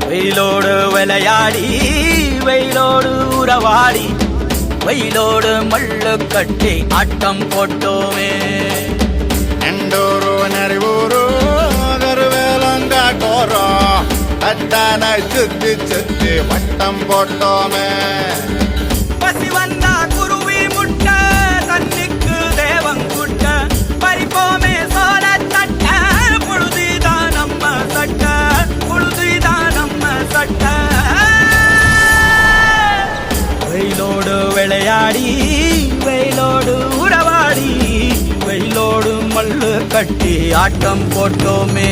வெயிலோடு விளையாடி வெயிலோடு உறவாடி வெயிலோடு மல்லு கட்டி ஆட்டம் போட்டோமே. எண்டூரு நெறிவூரு கருவேலங்காட்டோரோ அத்தான சுத்தி சுத்தி வட்டம் போட்டோமே. பசி வந்தா குருவி முட்ட தண்ணிக்கு தேவங்குட்ட பறிப்போமே சோழ தட்ட புழுதிதான் நம்ம சட்ட புழுதிதான் நம்ம சட்ட. வெயிலோடு விளையாடி வெயிலோடு உறவாடி வெயிலோடு மல்லு கட்டி ஆட்டம் போட்டோமே.